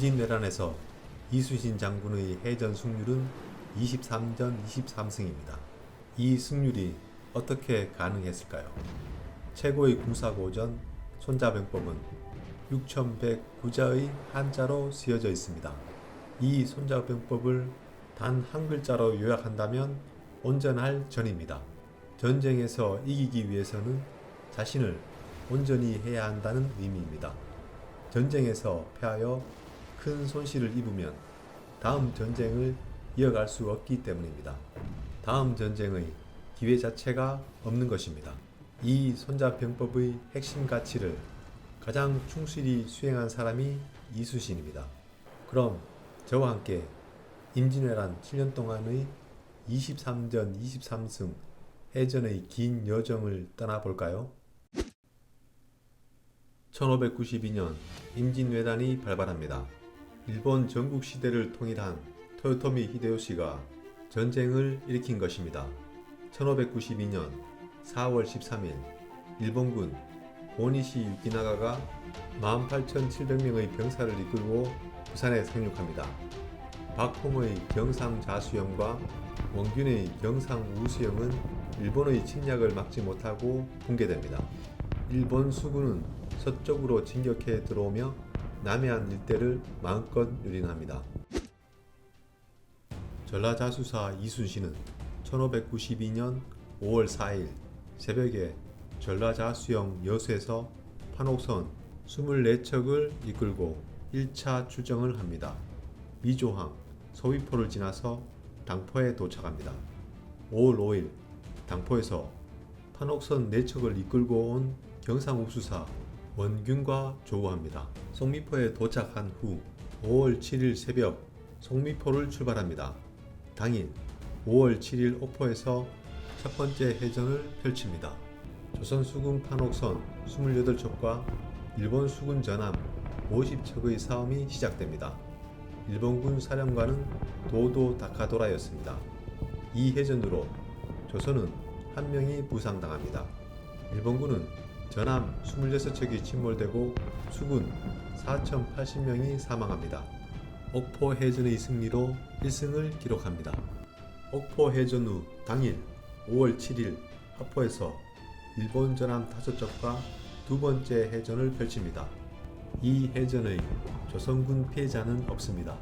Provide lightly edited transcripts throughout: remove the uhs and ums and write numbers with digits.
임진왜란에서 이순신 장군의 해전 승률은 23전 23승입니다. 이 승률이 어떻게 가능했을까요? 최고의 군사고전 손자병법은 6109자의 한자로 쓰여져 있습니다. 이 손자병법을 단 한 글자로 요약한다면 온전할 전입니다. 전쟁에서 이기기 위해서는 자신을 온전히 해야 한다는 의미입니다. 전쟁에서 패하여 큰 손실을 입으면 다음 전쟁을 이어갈 수 없기 때문입니다. 다음 전쟁의 기회 자체가 없는 것입니다. 이 손자병법의 핵심 가치를 가장 충실히 수행한 사람이 이순신입니다. 그럼 저와 함께 임진왜란 7년 동안의 23전 23승 해전의 긴 여정을 떠나볼까요? 1592년 임진왜란이 발발합니다. 일본 전국 시대를 통일한 토요토미 히데요시가 전쟁을 일으킨 것입니다. 1592년 4월 13일 일본군 오니시 유키나가가 18,700명의 병사를 이끌고 부산에 상륙합니다. 박홍의 경상자수영과 원균의 경상우수영은 일본의 침략을 막지 못하고 붕괴됩니다. 일본 수군은 서쪽으로 진격해 들어오며 남해안 일대를 마음껏 유린합니다. 전라자수사 이순신은 1592년 5월 4일 새벽에 전라자수영 여수에서 판옥선 24척을 이끌고 1차 출정을 합니다. 미조항, 서위포를 지나서 당포에 도착합니다. 5월 5일 당포에서 판옥선 4척을 이끌고 온 경상우수사 원균과 조우합니다. 송미포에 도착한 후 5월 7일 새벽 송미포를 출발합니다. 당일 5월 7일 옥포에서 첫 번째 해전을 펼칩니다. 조선 수군 판옥선 28척과 일본 수군 전함 50척의 싸움이 시작됩니다. 일본군 사령관은 도도 다카도라였습니다. 이 해전으로 조선은 한 명이 부상당합니다. 일본군은 전함 26척이 침몰되고 수군 4,080명이 사망합니다. 옥포 해전의 승리로 1승을 기록합니다. 옥포 해전 후 당일 5월 7일 하포에서 일본 전함 5척과 두 번째 해전을 펼칩니다. 이 해전의 조선군 피해자는 없습니다.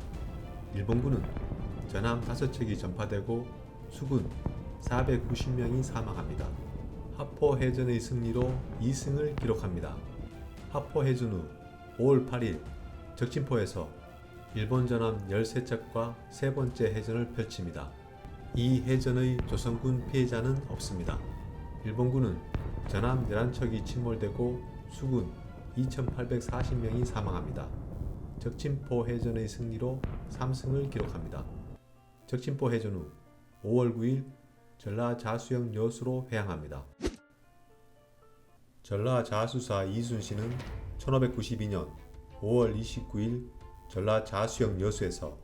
일본군은 전함 5척이 전파되고 수군 490명이 사망합니다. 하포 해전의 승리로 2승을 기록합니다. 하포 해전 후 5월 8일 적진포에서 일본 전함 13척과 세 번째 해전을 펼칩니다. 이 해전의 조선군 피해자는 없습니다. 일본군은 전함 11척이 침몰되고 수군 2,840명이 사망합니다. 적진포 해전의 승리로 3승을 기록합니다. 적진포 해전 후 5월 9일 전라자수영 여수로 회항합니다. 전라자수사 이순신은 1592년 5월 29일 전라자수영 여수에서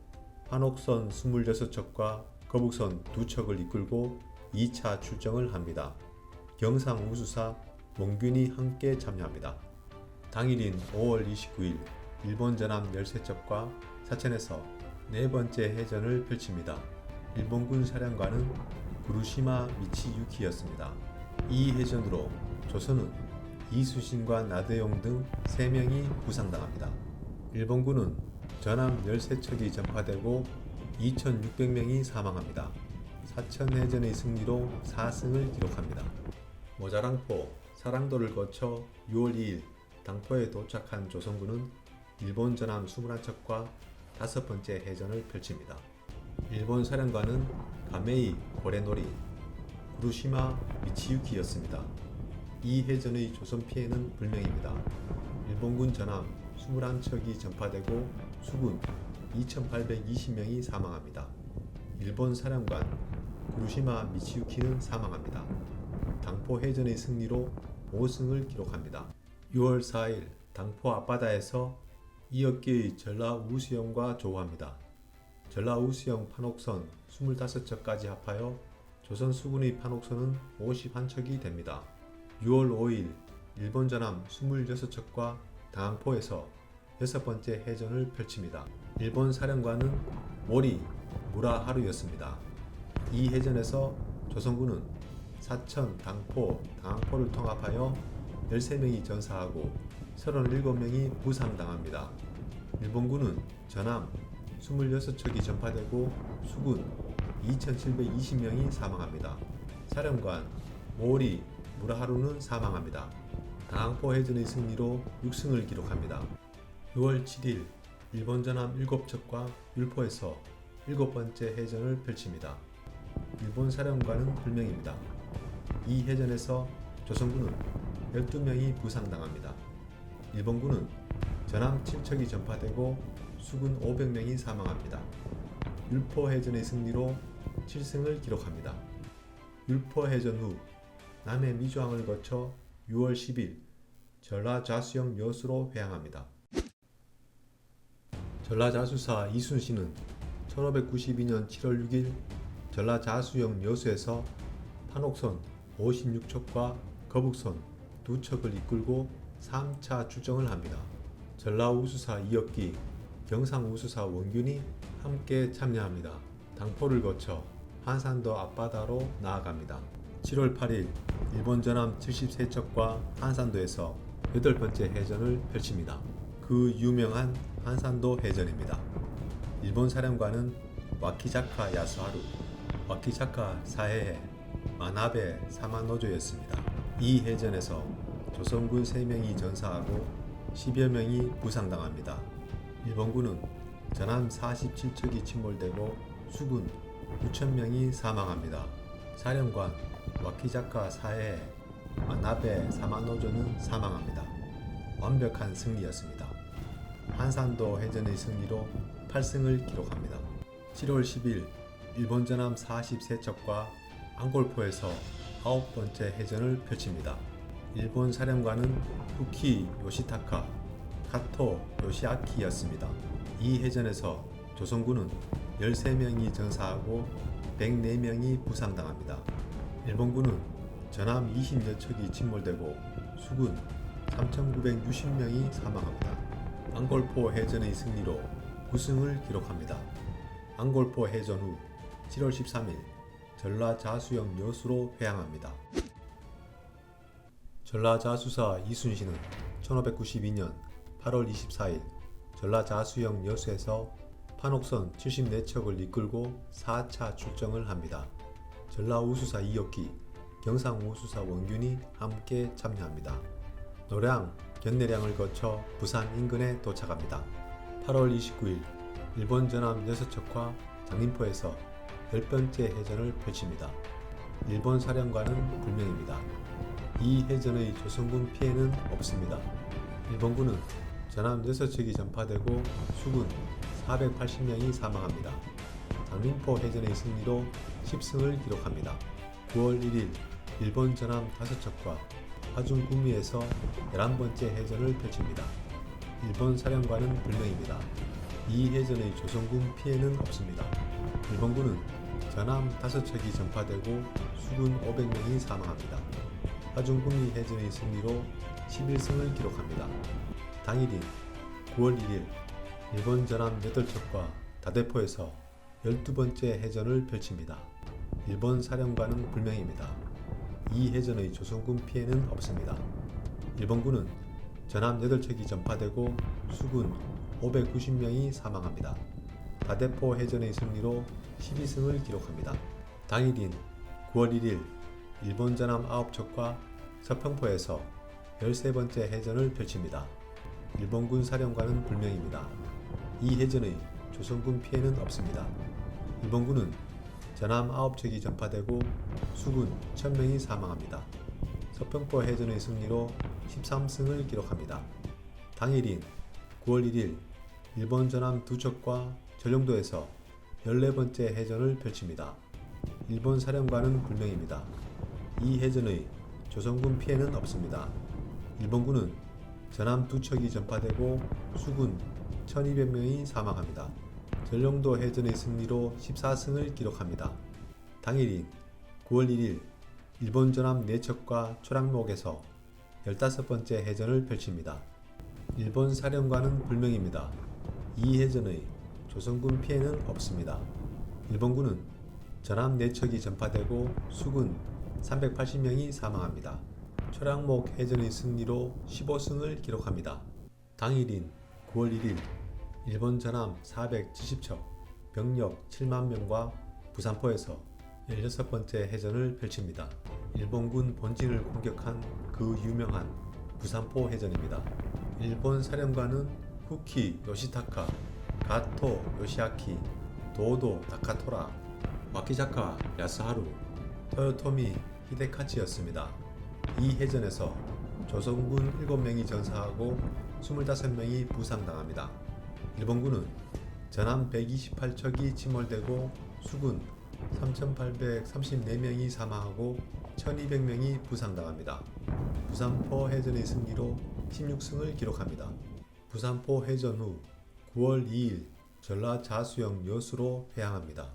판옥선 26척과 거북선 2척을 이끌고 2차 출정을 합니다. 경상우수사 원균이 함께 참여합니다. 당일인 5월 29일 일본 전함 13척과 사천에서 네 번째 해전을 펼칩니다. 일본군 사령관은 구루시마 미치유키였습니다. 이 해전으로 조선은 이순신과 나대용 등 3명이 부상당합니다. 일본군은 전함 13척이 전파되고 2,600명이 사망합니다. 사천해전의 승리로 4승을 기록합니다. 모자랑포, 사랑도를 거쳐 6월 2일 당포에 도착한 조선군은 일본 전함 21척과 5번째 해전을 펼칩니다. 일본 사령관은 가메이 고레노리, 구루시마 미치유키였습니다. 이 해전의 조선 피해는 불명입니다. 일본군 전함 21척이 전파되고 수군 2,820명이 사망합니다. 일본 사령관 구루시마 미치유키는 사망합니다. 당포 해전의 승리로 5승을 기록합니다. 6월 4일 당포 앞바다에서 2억 개의 전라우수영과 조우합니다. 전라우수영 판옥선 25척까지 합하여 조선 수군의 판옥선은 51척이 됩니다. 6월 5일 일본 전함 26척과 당항포에서 6번째 해전을 펼칩니다. 일본 사령관은 모리 무라하루였습니다. 이 해전에서 조선군은 사천, 당포, 당항포를 통합하여 13명이 전사하고 37명이 부상당합니다. 일본군은 전함 26척이 전파되고 수군 2720명이 사망합니다. 사령관 모리 무라하루는 사망합니다. 당항포 해전의 승리로 6승을 기록합니다. 6월 7일 일본 전함 7척과 율포에서 7번째 해전을 펼칩니다. 일본 사령관은 불명입니다. 이 해전에서 조선군은 12명이 부상당합니다. 일본군은 전함 7척이 전파되고 수군 500명이 사망합니다. 율포 해전의 승리로 7승을 기록합니다. 율포 해전 후 남해 미주항을 거쳐 6월 10일 전라자수영 여수로 회항합니다. 전라자수사 이순신은 1592년 7월 6일 전라자수영 여수에서 판옥선 56척과 거북선 2척을 이끌고 3차 출정을 합니다. 전라우수사 이혁기, 경상우수사 원균이 함께 참여합니다. 당포를 거쳐 한산도 앞바다로 나아갑니다. 7월 8일 일본 전함 73척과 한산도에서 8번째 해전을 펼칩니다. 그 유명한 한산도 해전입니다. 일본 사령관은 와키자카 야스하루, 와키자카 사헤헤, 마나베 사마노조였습니다. 이 해전에서 조선군 3명이 전사하고 10여 명이 부상당합니다. 일본군은 전함 47척이 침몰되고 수군 9,000명이 사망합니다. 사령관 와키자카 사헤헤, 마나베 사마노조는 사망합니다. 완벽한 승리였습니다. 한산도 해전의 승리로 8승을 기록합니다. 7월 10일 일본 전함 43척과 앙골포에서 9번째 해전을 펼칩니다. 일본 사령관은 후키 요시타카, 카토 요시아키였습니다. 이 해전에서 조선군은 13명이 전사하고 104명이 부상당합니다. 일본군은 전함 20여 척이 침몰되고 수군 3,960명이 사망합니다. 앙골포 해전의 승리로 9승을 기록합니다. 앙골포 해전 후 7월 13일 전라자수영 여수로 회항합니다. 전라자수사 이순신은 1592년 8월 24일 전라자수영 여수에서 판옥선 74척을 이끌고 4차 출정을 합니다. 전라우수사 이혁기, 경상우수사 원균이 함께 참여합니다. 노량, 견내량을 거쳐 부산 인근에 도착합니다. 8월 29일 일본 전함 6척과 장림포에서 10번째 해전을 펼칩니다. 일본 사령관은 불명입니다. 이 해전의 조선군 피해는 없습니다. 일본군은 전함 6척이 전파되고 수군 480명이 사망합니다. 장림포 해전의 승리로 10승을 기록합니다. 9월 1일 일본 전함 5척과 화중구미에서 11번째 해전을 펼칩니다. 일본 사령관은 불명입니다. 이 해전의 조선군 피해는 없습니다. 일본군은 전함 5척이 전파되고 수군 500명이 사망합니다. 화중구미 해전의 승리로 11승을 기록합니다. 당일인 9월 1일 일본 전함 8척과 다대포에서 12번째 해전을 펼칩니다. 일본 사령관은 불명입니다. 이 해전의 조선군 피해는 없습니다. 일본군은 전함 8척이 전파되고 수군 590명이 사망합니다. 다대포 해전의 승리로 12승을 기록합니다. 당일인 9월 1일 일본 전함 9척과 서평포에서 13번째 해전을 펼칩니다. 일본군 사령관은 불명입니다. 이 해전의 조선군 피해는 없습니다. 일본군은 전함 9척이 전파되고 수군 1000명이 사망합니다. 서평포 해전의 승리로 13승을 기록합니다. 당일인 9월 1일 일본 전함 2척과 전령도에서 14번째 해전을 펼칩니다. 일본 사령관은 불명입니다. 이 해전의 조선군 피해는 없습니다. 일본군은 전함 2척이 전파되고 수군 1200명이 사망합니다. 전령도 해전의 승리로 14승을 기록합니다. 당일인 9월 1일 일본 전함 4척과 초량목에서 15번째 해전을 펼칩니다. 일본 사령관은 불명입니다. 이 해전의 조선군 피해는 없습니다. 일본군은 전함 4척이 전파되고 수군 380명이 사망합니다. 초량목 해전의 승리로 15승을 기록합니다. 당일인 9월 1일 일본 전함 470척, 병력 7만 명과 부산포에서 16번째 해전을 펼칩니다. 일본군 본진을 공격한 그 유명한 부산포 해전입니다. 일본 사령관은 후키 요시타카, 가토 요시아키, 도도 다카토라, 와키자카 야스하루, 토요토미 히데카치였습니다. 이 해전에서 조선군 7명이 전사하고 25명이 부상당합니다. 일본군은 전함 128척이 침몰되고 수군 3,834명이 사망하고 1,200명이 부상당합니다. 부산포 해전의 승리로 16승을 기록합니다. 부산포 해전 후 9월 2일 전라자수영 여수로 회항합니다.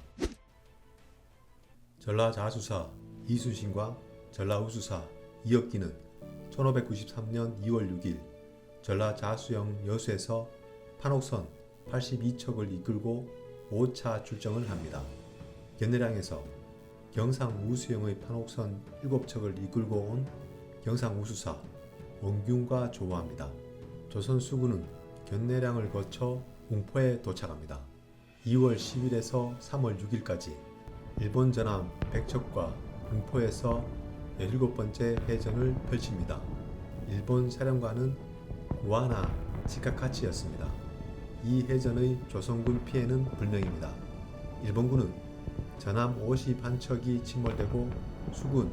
전라자수사 이순신과 전라우수사 이억기는 1593년 2월 6일 전라자수영 여수에서 판옥선 82척을 이끌고 5차 출정을 합니다. 견내량에서 경상우수영의 판옥선 7척을 이끌고 온 경상우수사 원균과 조우합니다. 조선수군은 견내량을 거쳐 웅포에 도착합니다. 2월 10일에서 3월 6일까지 일본 전함 100척과 웅포에서 17번째 해전을 펼칩니다. 일본 사령관은 구하나 치카카치였습니다. 이 해전의 조선군 피해는 불명입니다. 일본군은 전함 51척이 침몰되고 수군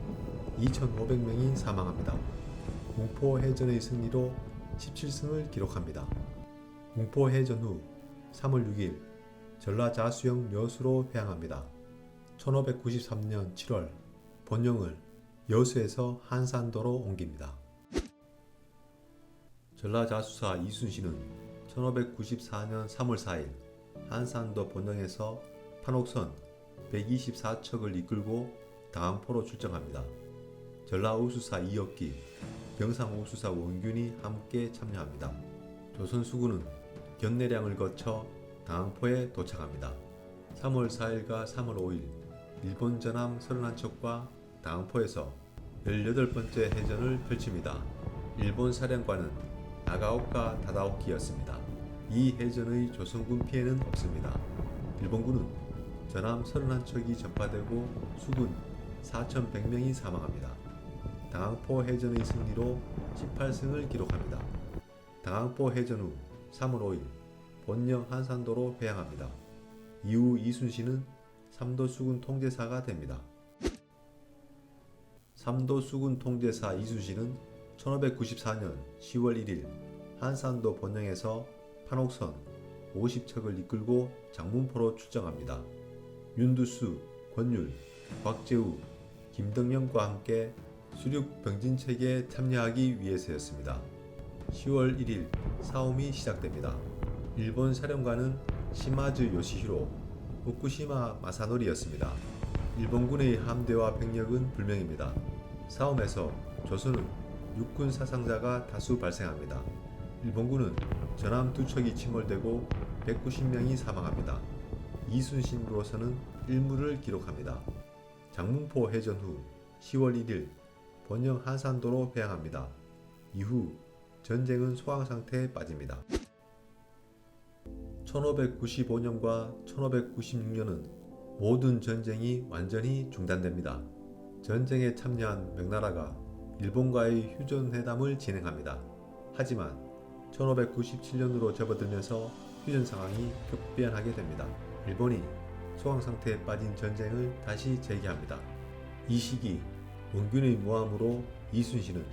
2,500명이 사망합니다. 웅포 해전의 승리로 17승을 기록합니다. 웅포 해전 후 3월 6일 전라자수영 여수로 회항합니다. 1593년 7월 본영을 여수에서 한산도로 옮깁니다. 전라자수사 이순신은 1594년 3월 4일 한산도 본영에서 판옥선 124척을 이끌고 다항포로 출정합니다. 전라우수사 이억기, 경상우수사 원균이 함께 참여합니다. 조선수군은 견내량을 거쳐 다항포에 도착합니다. 3월 4일과 3월 5일 일본 전함 31척과 다항포에서 18번째 해전을 펼칩니다. 일본 사령관은 나가오카 다다오키였습니다. 이 해전의 조선군 피해는 없습니다. 일본군은 전함 31척이 전파되고 수군 4,100명이 사망합니다. 다항포 해전의 승리로 18승을 기록합니다. 다항포 해전 후 3월 5일 본영 한산도로 회항합니다. 이후 이순신은 삼도수군 통제사가 됩니다. 삼도수군 통제사 이순신은 1594년 10월 1일 한산도 본영에서 판옥선 50척을 이끌고 장문포로 출정합니다. 윤두수, 권율, 곽재우, 김덕령과 함께 수륙 병진책에 참여하기 위해서였습니다. 10월 1일 싸움이 시작됩니다. 일본 사령관은 시마즈 요시히로, 후쿠시마 마사노리였습니다. 일본군의 함대와 병력은 불명입니다. 싸움에서 조선은 육군 사상자가 다수 발생합니다. 일본군은 전함 2척이 침몰되고 190명이 사망합니다. 이순신으로서는 일무를 기록합니다. 장문포 해전 후 10월 1일 본영 한산도로 회항합니다. 이후 전쟁은 소강상태에 빠집니다. 1595년과 1596년은 모든 전쟁이 완전히 중단됩니다. 전쟁에 참여한 명나라가 일본과의 휴전회담을 진행합니다. 하지만 1597년으로 접어들면서 휴전 상황이 급변하게 됩니다. 일본이 소강상태에 빠진 전쟁을 다시 재개합니다. 이 시기 원균의 모함으로 이순신은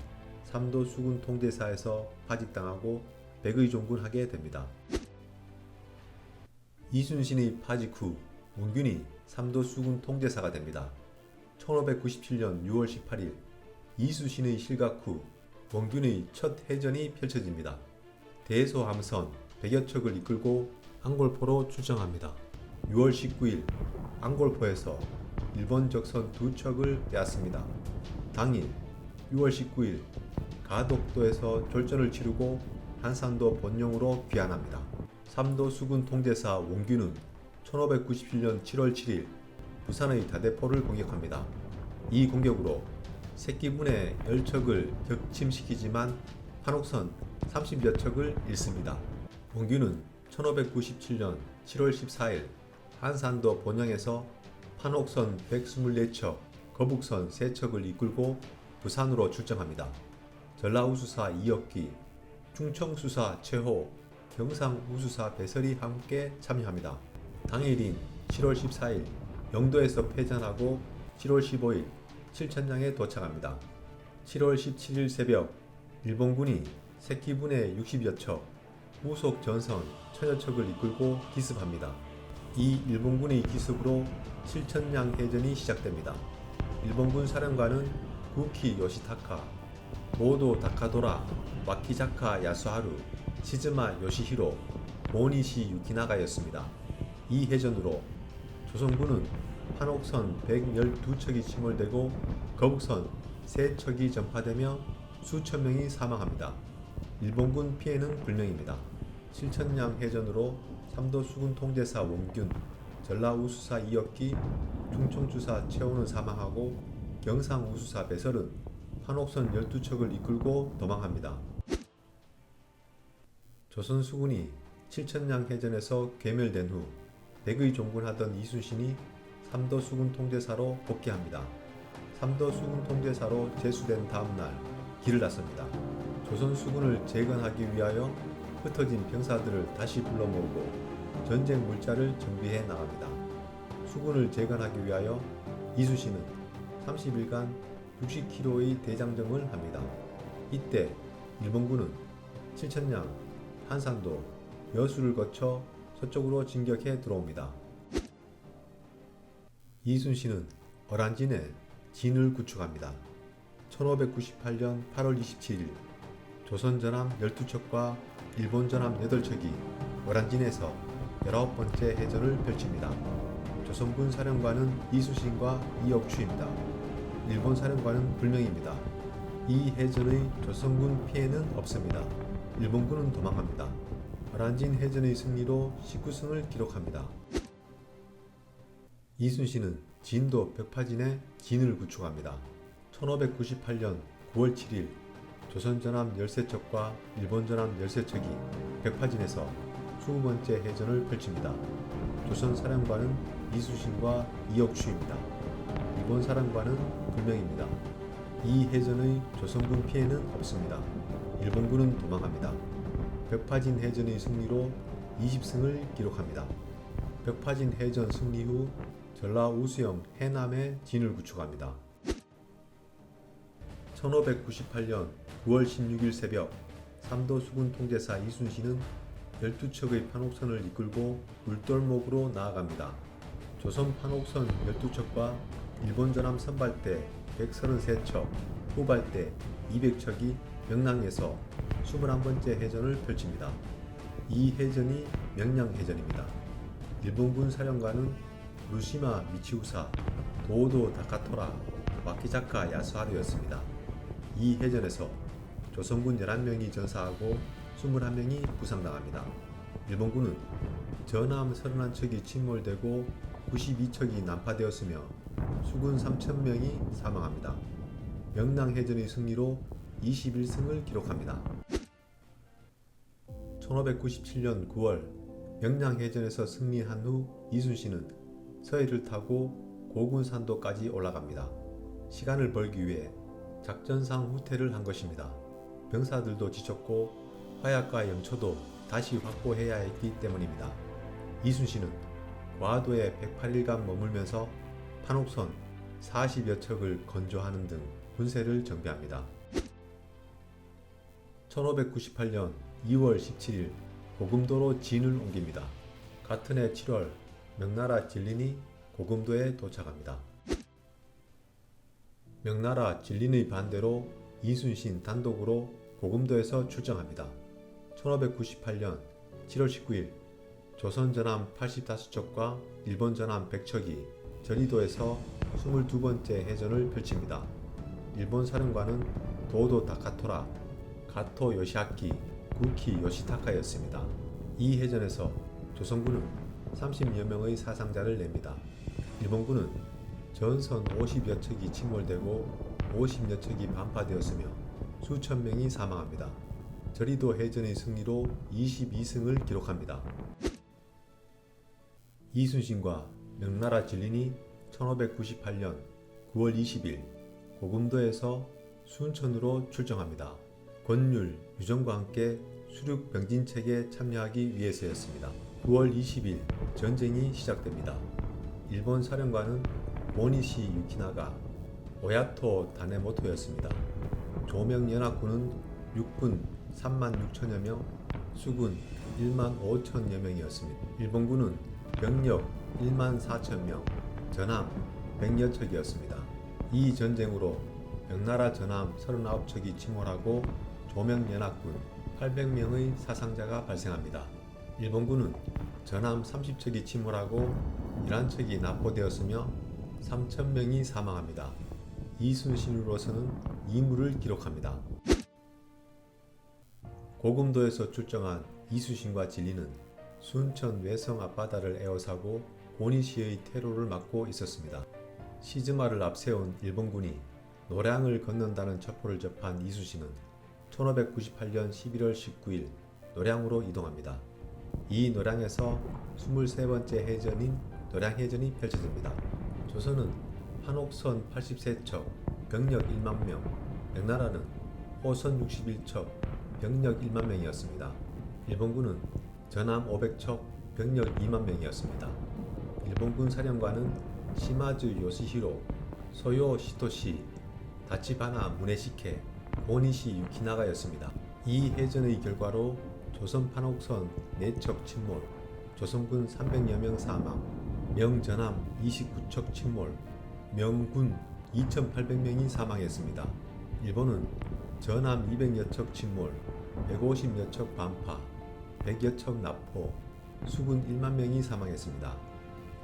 삼도수군 통제사에서 파직당하고 백의종군하게 됩니다. 이순신의 파직 후 원균이 삼도수군 통제사가 됩니다. 1597년 6월 18일 이순신의 실각 후 원균의 첫 해전이 펼쳐집니다. 대소함선 100여 척을 이끌고 앙골포로 출정합니다. 6월 19일 앙골포에서 일본 적선 2척을 빼앗습니다. 당일 6월 19일 가독도에서 졸전을 치르고 한산도 본령으로 귀환합니다. 삼도 수군 통제사 원균은 1597년 7월 7일 부산의 다대포를 공격합니다. 이 공격으로 새끼분의 10척을 격침시키지만 판옥선 30여 척을 잃습니다. 원균은 1597년 7월 14일 한산도 본영에서 판옥선 124척, 거북선 3척을 이끌고 부산으로 출정합니다. 전라우수사 이혁기, 충청수사 최호, 경상우수사 배설이 함께 참여합니다. 당일인 7월 14일 영도에서 패전하고 7월 15일 칠천량에 도착합니다. 7월 17일 새벽 일본군이 새끼분의 60여 척, 후속 전선 1000여 척을 이끌고 기습합니다. 이 일본군의 기습으로 칠천량 해전이 시작됩니다. 일본군 사령관은 구키 요시타카, 모도 다카도라, 와키자카 야수하루, 시즈마 요시히로, 모니시 유키나가였습니다. 이 해전으로 조선군은 판옥선 112척이 침몰되고 거북선 3척이 전파되며 수천 명이 사망합니다. 일본군 피해는 불명입니다. 칠천량 해전으로 삼도 수군 통제사 원균, 전라우수사 이혁기, 충청주사 최호는 사망하고 경상우수사 배설은 판옥선 12척을 이끌고 도망합니다. 조선 수군이 칠천량 해전에서 괴멸된 후 백의 종군하던 이순신이 삼도 수군 통제사로 복귀합니다. 삼도 수군 통제사로 제수된 다음날 길을 나섭니다. 조선 수군을 재건하기 위하여 흩어진 병사들을 다시 불러 모으고 전쟁 물자를 정비해 나갑니다. 수군을 재건하기 위하여 이순신은 30일간 60km의 대장정을 합니다. 이때 일본군은 칠천량, 한산도, 여수를 거쳐 서쪽으로 진격해 들어옵니다. 이순신은 어란진에 진을 구축합니다. 1598년 8월 27일 조선 전함 12척과 일본 전함 8척이 어란진에서 19번째 해전을 펼칩니다. 조선군 사령관은 이순신과 이억추입니다. 일본 사령관은 불명입니다. 이 해전의 조선군 피해는 없습니다. 일본군은 도망합니다. 어란진 해전의 승리로 19승을 기록합니다. 이순신은 진도 벽파진에 진을 구축합니다. 1598년 9월 7일 조선 전함 13척과 일본 전함 13척이 벽파진에서 20번째 해전을 펼칩니다. 조선 사령관은 이순신과 이억추입니다. 일본 사령관은 불명입니다. 이 해전의 조선군 피해는 없습니다. 일본군은 도망합니다. 벽파진 해전의 승리로 20승을 기록합니다. 벽파진 해전 승리 후 전라우수영 해남에 진을 구축합니다. 1598년 9월 16일 새벽 삼도 수군 통제사 이순신은 12척의 판옥선을 이끌고 울돌목으로 나아갑니다. 조선 판옥선 12척과 일본 전함 선발대 133척, 후발대 200척이 명랑에서 21번째 해전을 펼칩니다. 이 해전이 명량해전입니다. 일본군 사령관은 루시마 미치우사, 도도 다카토라, 와키자카 야스하루였습니다. 이 해전에서 조선군 11명이 전사하고 21명이 부상당합니다. 일본군은 전함 31척이 침몰되고 92척이 난파되었으며 수군 3,000명이 사망합니다. 명랑해전의 승리로 21승을 기록합니다. 1597년 9월 명량해전에서 승리한 후 이순신은 서해를 타고 고군산도까지 올라갑니다. 시간을 벌기 위해 작전상 후퇴를 한 것입니다. 병사들도 지쳤고 화약과 영초도 다시 확보해야 했기 때문입니다. 이순신은 과도에 108일간 머물면서 판옥선 40여 척을 건조하는 등 군세를 정비합니다. 1598년 2월 17일 고금도로 진을 옮깁니다. 같은 해 7월 명나라 진린이 고금도에 도착합니다. 명나라 진린의 반대로 이순신 단독으로 고금도에서 출정합니다. 1598년 7월 19일 조선 전함 85척과 일본 전함 100척이 전이도에서 22번째 해전을 펼칩니다. 일본 사령관은 도도 다카토라, 가토 요시아키, 구키 요시타카였습니다. 이 해전에서 조선군은 30여 명의 사상자를 냅니다. 일본군은 전선 50여 척이 침몰되고 50여 척이 반파되었으며 수천 명이 사망합니다. 저리도 해전의 승리로 22승을 기록합니다. 이순신과 명나라 진린이 1598년 9월 20일 고금도에서 순천으로 출정합니다. 권율, 유정과 함께 수륙 병진책에 참여하기 위해서였습니다. 9월 20일 전쟁이 시작됩니다. 일본 사령관은 모니시 유키나가, 오야토 다네모토였습니다. 조명연합군은 육군 3만 6천여 명, 수군 1만 5천여 명이었습니다. 일본군은 병력 1만 4천 명, 전함 100여 척이었습니다. 이 전쟁으로 명나라 전함 39척이 침몰하고 조명연합군 800명의 사상자가 발생합니다. 일본군은 전함 30척이 침몰하고 11척이 납포되었으며 3,000명이 사망합니다. 이순신으로서는 이무를 기록합니다. 고금도에서 출정한 이순신과 진리는 순천 외성 앞바다를 에워싸고 고니시의 테러를 막고 있었습니다. 시즈마를 앞세운 일본군이 노량을 건넌다는 첩보를 접한 이순신은 1598년 11월 19일 노량으로 이동합니다. 이 노량에서 23번째 해전인 노량해전이 펼쳐집니다. 조선은 한옥선 83척, 병력 1만 명, 명나라는 호선 61척, 병력 1만 명이었습니다. 일본군은 전함 500척, 병력 2만 명이었습니다. 일본군 사령관은 시마즈 요시히로, 소요 시토시, 다치바나 무네시케, 고니시 유키나가였습니다. 이 해전의 결과로 조선 판옥선 4척 침몰, 조선군 300여 명 사망, 명전함 29척 침몰, 명군 2,800명이 사망했습니다. 일본은 전함 200여 척 침몰, 150여 척 반파, 100여 척 납포, 수군 1만 명이 사망했습니다.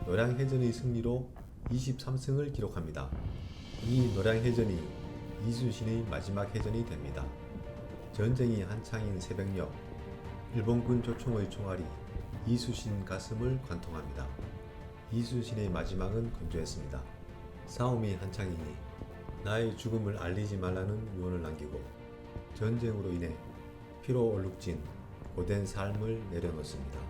노량해전의 승리로 23승을 기록합니다. 이 노량해전이 이순신의 마지막 해전이 됩니다. 전쟁이 한창인 새벽녘, 일본군 조총의 총알이 이순신 가슴을 관통합니다. 이순신의 마지막은 건조했습니다. 싸움이 한창이니 나의 죽음을 알리지 말라는 유언을 남기고 전쟁으로 인해 피로 얼룩진 고된 삶을 내려놓습니다.